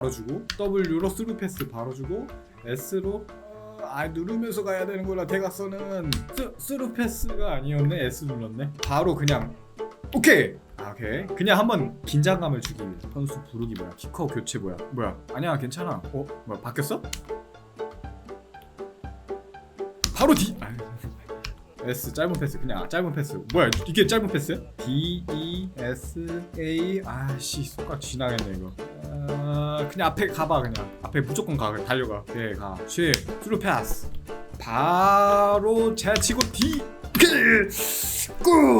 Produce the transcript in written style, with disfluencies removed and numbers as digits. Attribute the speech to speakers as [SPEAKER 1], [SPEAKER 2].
[SPEAKER 1] 바로 주고 W로 스루 패스 바로 주고 S로 누르면서 가야 되는 거라 대각선은 스루 패스가 아니었네. S 눌렀네. 바로 그냥 오케이. 오케이. 그냥 한번 긴장감을 주기 위해 선수 부르기 뭐야? 키커 교체 뭐야? 아니야 괜찮아. 뭐야 바뀌었어? 바로 D. S 짧은 패스. 그냥 짧은 패스. 뭐야 이게 짧은 패스야? D E S A. 아씨 손가락 지나겠네 이거. 그냥 앞에 가봐. 그냥 앞에 무조건 가. 달려가. 네 가. 스루 패스. 바로 제치고 D. 꾹.